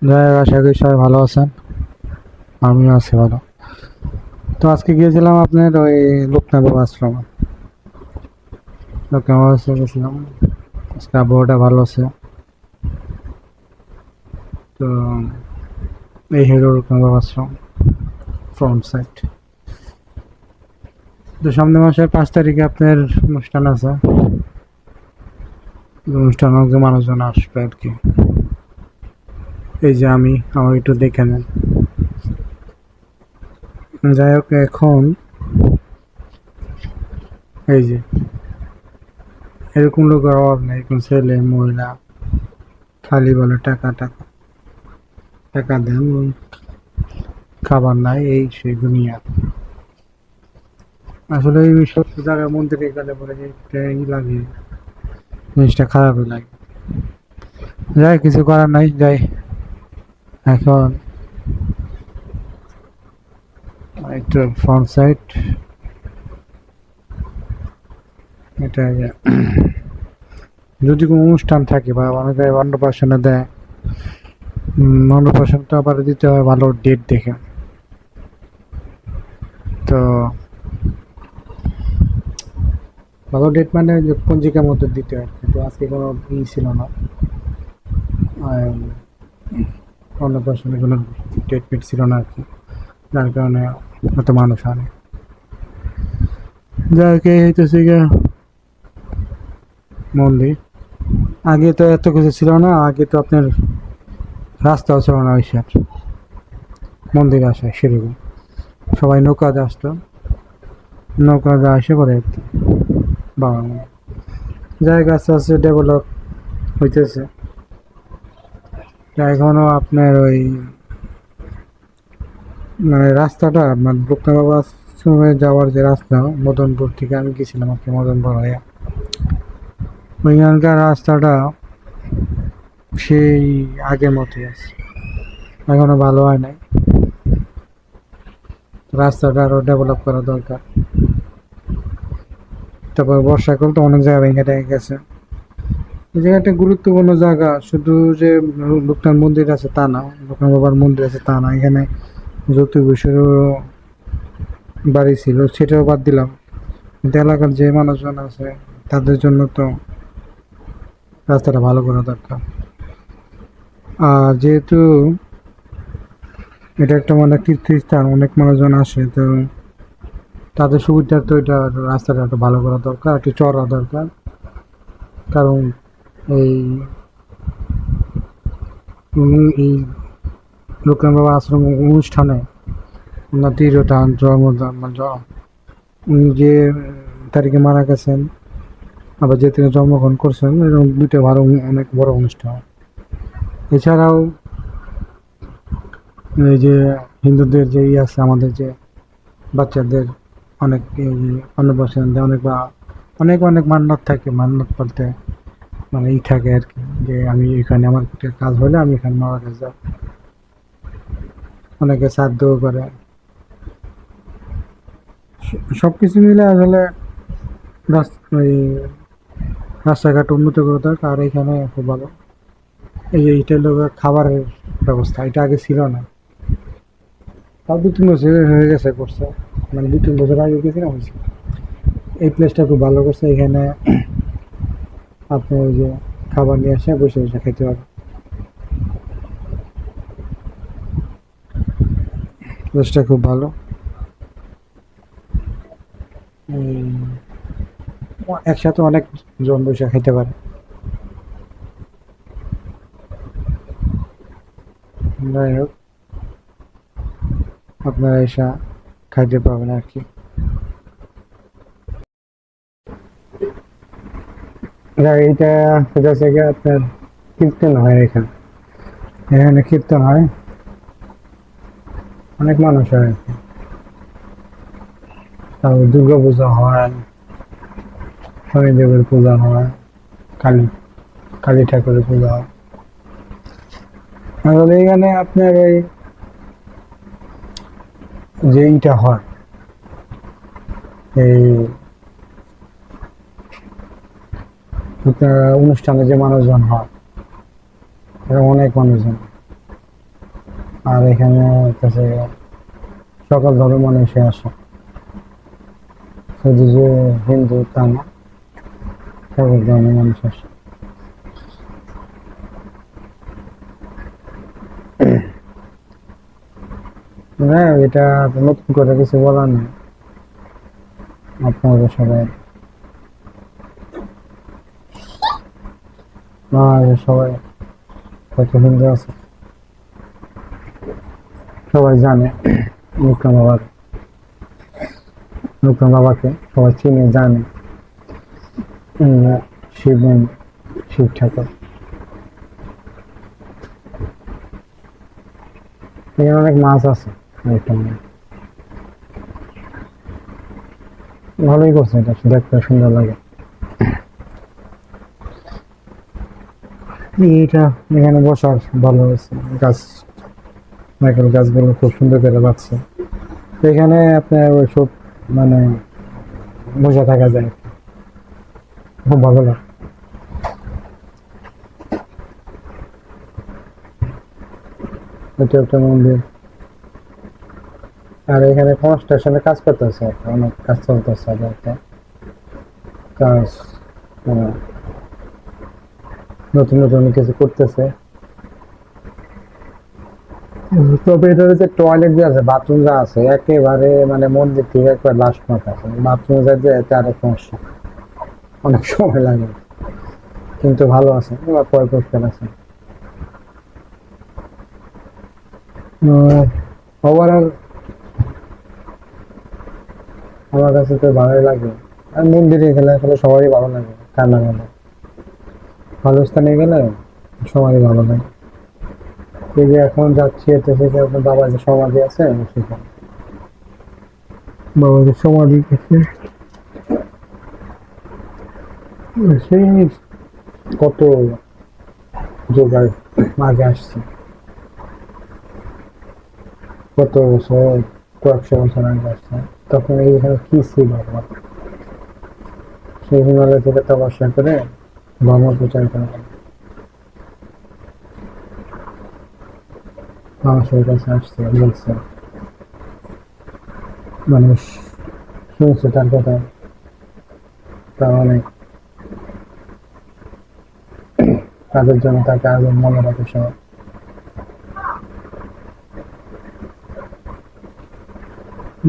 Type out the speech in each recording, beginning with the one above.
যাই হোক, আশা করি সবাই ভালো আছেন। আমিও আছি ভালো। তো আজকে গিয়েছিলাম আপনার ওই লোকনাথ বাবা আশ্রমে। লোকনাথ বাবা আশ্রমে গেছিলাম। আজকে আবহাওয়াটা ভালো আছে। তো এই হলো লোকনাথ বাবা আশ্রম ফ্রন্ট সাইড। তো সামনের মাসের 5 তারিখে আপনার অনুষ্ঠান আছে। অনুষ্ঠান অনেক মানুষজন আসবে আর কি। এই যে আমার একটু দেখে নেন। যাই হোক, এখন এই যে এরকম লোকের অভাব নেই। এখন ছেলে মহিলা খালি বলে টাকা টাকা টাকা দেন, খাবার নাই, এই সেই দুনিয়া। আসলে এই সব জায়গায় মন্দিরে গেলে পরে একটা লাগে, জিনিসটা খারাপই লাগে। যাই, কিছু করার নাই, যাই। এখন একটু ফ্রন্ট সাইড, এটা যদি কোনো অনুষ্ঠান থাকে বা অনেকে অন্নপ্রাশনে দেয়, অন্নপ্রাশনটা আবার দিতে হয় ভালো ডেট দেখে। তো ভালো ডেট মানে যে পঞ্জিকার মধ্যে দিতে হয়, কিন্তু আজকে কোনো ছিল না। আর অন্নপ্রাশনে কোনো ডেট ফেট ছিল না আর কি, যার কারণে অত মানুষ আনে। যাকে হইতেছে গিয়ে মন্দির। আগে তো এত কিছু ছিল না, আগে তো আপনার রাস্তাও ছিল না ওইসব মন্দির আসে সেরকম। সবাই নৌকাতে আসতো, নৌকাতে আসে পরে বাবা জায়গা আস্তে আস্তে ডেভেলপ হইতেছে। এখনো আপনার ওই মানে রাস্তাটা মানে লোকনাথ বাবা আশ্রমে যাওয়ার যে রাস্তা, মদনপুর থেকে আমি গেছিলাম আর কি, মদনপুর হয়ে ওইখানকার রাস্তাটা সেই আগের মতোই আছে, এখনো ভালো হয় নাই। রাস্তাটা আরো ডেভেলপ করা দরকার। তারপর বর্ষাকাল তো অনেক জায়গা ভেঙে টেঙে গেছে। এই জায়গাটা একটা গুরুত্বপূর্ণ জায়গা, শুধু যে লোকনাথ মন্দির আছে তা না, লোকনাথ বাবার মন্দির আছে তা না, এখানে জ্যোতি বসুরও বাড়ি ছিল, সেটাও বাদ দিলাম। কিন্তু এলাকার যে মানুষজন আছে তাদের জন্য তো রাস্তাটা ভালো করা দরকার। আর যেহেতু এটা একটা মানে তীর্থস্থান, অনেক মানুষজন আসে, তো তাদের সুবিধা তো এটা রাস্তাটা একটু ভালো করা দরকার, একটু চড়া দরকার। কারণ এই এই লোকনাথ বাবা আশ্রম অনুষ্ঠানে ওনার তীরদান জন্মদান উনি যে তারিখে মারা গেছেন, আবার যে তিনি জন্মগ্রহণ করছেন, এরকম দুইটা ভালো অনেক বড় অনুষ্ঠান। এছাড়াও এই যে হিন্দুদের যে আছে, আমাদের যে বাচ্চাদের অনেক এই অন্নপ্রাশন দেয়, অনেক বা অনেক অনেক মান্যত থাকে, মান্যত বলতে মানে থাকে আর কি, যে আমি এখানে আমার একটা কাজ হলে আমি এখানে মারা কাছে যাবো। অনেকে শ্রাদ্ধও করে। সবকিছু মিলে আসলে ওই রাস্তাঘাট উন্নত করে দরকার। আর এখানে খুব ভালো এই যে এইটা হলো খাবারের ব্যবস্থা, এটা আগে ছিল না। তাও 2-3 বছর হয়ে গেছে করছে, মানে 2-3 বছর আগে গেছিলাম হয়েছে। এই প্লেসটা খুব ভালো করছে, এখানে আপনি ওই যে খাবার নিয়ে আসে বসে বসে খেতে পারবেন। প্লেসটা খুব ভালো। একসাথে অনেক জন বসে খেতে পারে। যাই হোক, আপনারা এসে খাইতে পারবেন আর কি। এইটা সেটা থেকে আপনার কীর্তন হয় এখানে, এখানে কীর্তন হয়, অনেক মানুষ হয় আর কি। তারপর দুর্গা পূজা হয়, শনিদেবের পূজা হয়, কালী কালী ঠাকুরের পূজা হয়। আসলে এখানে আপনার ওই যে ইটা হয়, এই আপনার অনুষ্ঠানে যে মানুষজন হয়, এরা অনেক মানুষজন। আর এখানে হচ্ছে সকল ধর্মের মানুষই আসে, শুধু যে হিন্দু তা না, সকল ধর্মের মানুষ আসে। হ্যাঁ, এটা নতুন করে কিছু বলার নেই, আপনারা সবাই সবাই কত হিন্দু আছে সবাই জানে। বিক্রম বাবার বিক্রম বাবাকে সবাই চিনে জানে। শিব শিব ঠাকুর। এখানে অনেক মাছ আছে, ভালোই করছে, এটা দেখতে সুন্দর লাগে। এইটা এখানে বসার ভালো হয়েছে, গাছ নারকেল গাছগুলো খুব সুন্দর করে বাঁচছে। এখানে আপনার ওইসব মানে বসে থাকা যায়, খুব ভালো লাগে। এটা একটা মন্দির। আর এখানে কনস্ট্রাকশনের কাজ করতেছে, অনেক কাজ চলতেছে, একটা কাজ নতুন নতুন কিছু করতেছে। তবে এটার যে টয়লেট যে আছে, বাথরুম যা আছে, একেবারে মানে মন্দির থেকে একবার লাস্ট মাথা আছে, বাথরুম যাইতে এতে আরেক সমস্যা, অনেক সময় লাগে, কিন্তু ভালো আছে, এবার পরে পরিষ্কার আছে। ওভারঅল আমার কাছে তো ভালোই লাগে। আর মন্দিরে গেলে আসলে সবারই ভালো লাগে, ঠান্ডা গেলে, ভালো স্থানে গেলে সবারই ভালো লাগে। এই যে এখন যাচ্ছি, এতে থেকে আপনার বাবার যে সমাধি আছে সেখানে, বাবার যে সমাধি আছে, সেই কত যোগার আগে আসছে, কত বছর, কয়েকশো বছর আগে আসছে, তখন এইখানে কি ছিল আমার, সেই হিমালয় থেকে তপস্যা করে ধর্ম প্রচার করে মানুষের কাছে আসছে, বলছে, মানুষ শুনছে তার কথা, তা অনেক তাদের জন্য তাকে আগে মনে রাখে সবাই।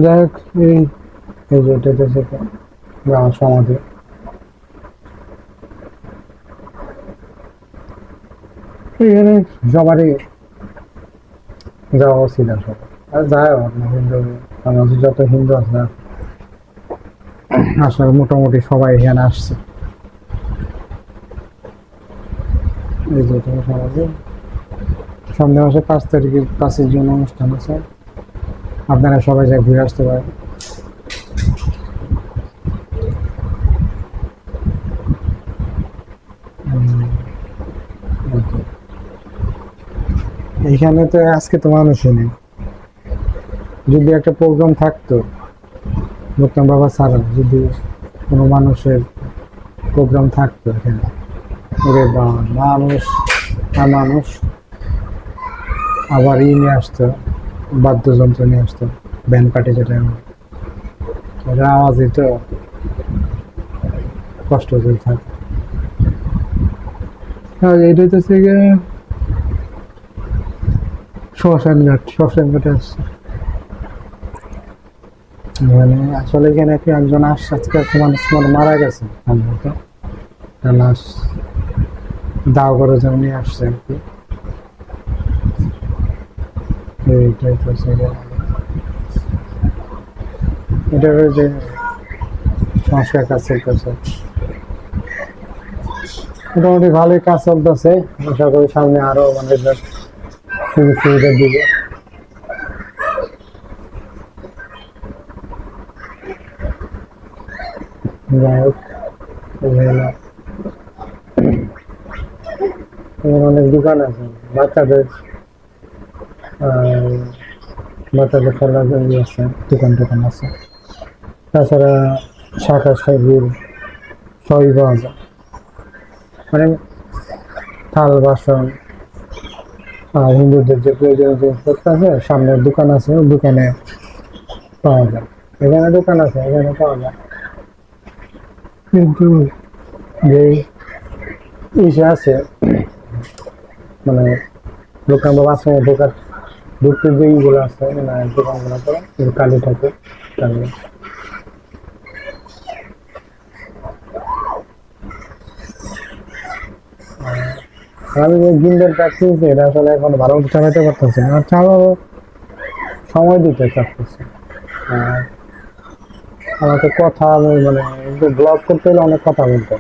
যাই হোক, এই যে এটা হচ্ছে আমার সমাধি। এখানে সবারই যাওয়া উচিত আসলে, আর যাই হোক না, হিন্দু বাংলাদেশে যত হিন্দু আছে আসলে মোটামুটি সবাই এখানে আসছে। এই যে এটা সমাধি, সামনে মাসে 5 তারিখে 5 জুন অনুষ্ঠান আছে, আপনারা সবাই যা ঘুরে আসতে পারেন। এইখানে তো আজকে তো মানুষই নেই, যদি একটা প্রোগ্রাম থাকতো বিক্রম বাবা ছাড়া, যদি কোনো মানুষের প্রোগ্রাম থাকতো এখানে, ওরে বা মানুষ আর মানুষ, আবার নিয়ে আসতো, বাদ্যযন্ত্র নিয়ে আসতো, ব্যান্ড পার্টি, যেটা ওটা আওয়াজই তো কষ্ট হয়ে থাকে। এটাই তো থেকে শ্মশান ঘাটে আসছে। মানে আসলে এখানে একজন আসছে, আজকে মানুষ মারা গেছে, লাশ দাও করে জন্য নিয়ে আসছে আর কি। এইটাই তো এটার যে সংস্কার কাজ চলতেছে, মোটামুটি ভালোই কাজ চলতেছে, আশা করি সামনে আরো মানে সুযোগ সুবিধা দিবে। যাই হোক, অনেক দোকান আছে, বাচ্চাদের বাচ্চাদের খেলার আছে, দোকান আছে, তাছাড়া শাখা সবজির সবই পাওয়া যায়, মানে থাল বাসন আর হিন্দুদের যে প্রয়োজনীয় জিনিসপত্র আছে, সামনের দোকান আছে, ওই দোকানে পাওয়া যায়। এখানে দোকান আছে, এখানে পাওয়া যায়, কিন্তু যে ইসে আছে, মানে দোকান বা বাসনে ঢোকার ঢুকতে যে ইগুলো আছে, মানে দোকানগুলো করে কালী ঠাকুর কালী। আমি যে গিন্ডেলটা কিনছি, এটা আসলে এখন ভালো মতো চালাতে পারতেছি না, চালাবো, সময় দিতে চাচ্ছি। আর আমাকে কথা, আমি মানে ব্লগ করতে হলে অনেক কথা বলতে,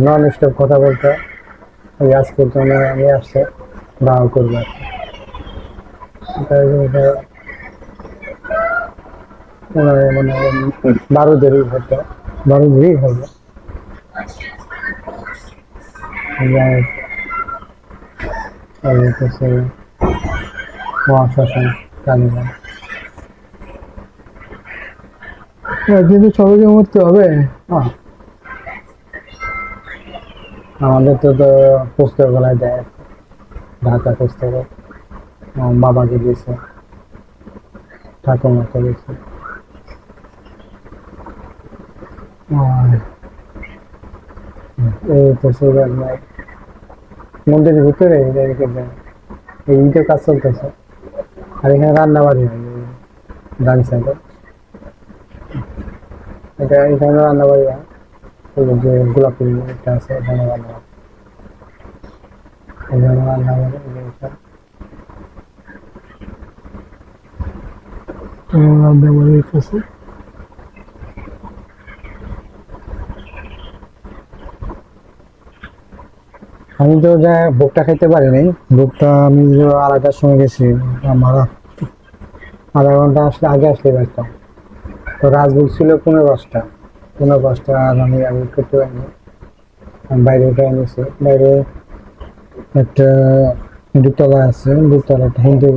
নন স্টপ কথা বলতে। ওই আজকে তো আমি আসছে দাওয়া করবো, মানে 12 দেরি হতো, 12 দেরি হবে। মহাশ্মশান কালীবাড়ি, কিন্তু সবাইকে মরতে হবে। হ্যাঁ, আমাদের তো পুস্তকালয় দেয়, ঢাকা পুস্তক বাবাকে দিয়েছে, ঠাকুমাকে দিয়েছে। এই তো সুযোগ নাই মন্দিরের ভিতরে, এই ইটের কাজ চলতেছে। আর এখানে রান্না বাড়ি হয়, ডান সাইডে এটা, এখানে রান্না বাড়ি হয়। ওই যে গোলাপি একটা আছে, এখানে রান্না বাড়ি, এখানে রান্না বাড়ি, রান্না বাড়ি আছে। আমি তো যা ভোগটা খাইতে পারি নাই, ভোগটা আমি যে 2:30টার সময় গেছি, আমার আধা ঘন্টা আসলে আগে আসলে পারতাম। তো রাজভোগ ছিল 15:05, 15:05, আর আমি আগে করতে পারিনি। আমি বাইরে উঠে এনেছি, বাইরে একটা দুতলা আছে, দুতলা একটা হিন্দু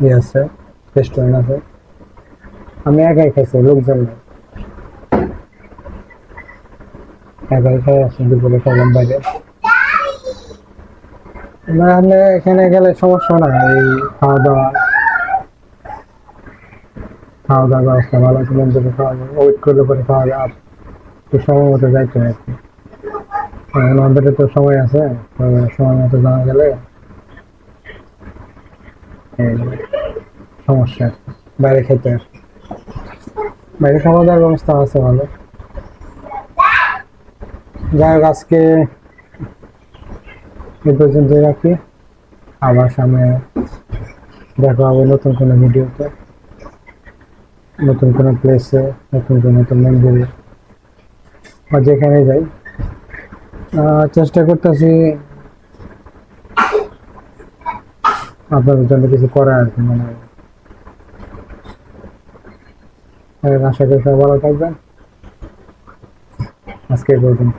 ইয়ে আছে, রেস্টুরেন্ট আছে। আমি একাই খাইছি, লোকজন নেই, একাই খাই আসি, দুপুরে খাইলাম বাইরে। নাহলে এখানে গেলে সমস্যা না, এই খাওয়া দাওয়া, খাওয়া দাওয়ার ব্যবস্থা ভালো আছে, মন্দিরে খাওয়া দাওয়া ওয়েট করলে পরে খাওয়া দাওয়া, আর একটু সময় মতো যাইতে হয় আর কি। আমাদের তো সময় আছে, তো সময় মতো জানা গেলে এই সমস্যা আর কি। বাইরে খেতে আর কি। বাইরে খাওয়া দাওয়ার ব্যবস্থা আছে ভালো। যাই হোক, আজকে এই পর্যন্তই রাখি, আবার সামনে দেখা হবে নতুন কোনো ভিডিওতে, নতুন কোনো প্লেসে, নতুন কোনো মন্দিরে, বা যেখানে যাই। চেষ্টা করতেছি আপনাদের জন্য কিছু করার আর কি, মানে আশা করি সবাই ভালো থাকবেন। আজকে এই পর্যন্ত।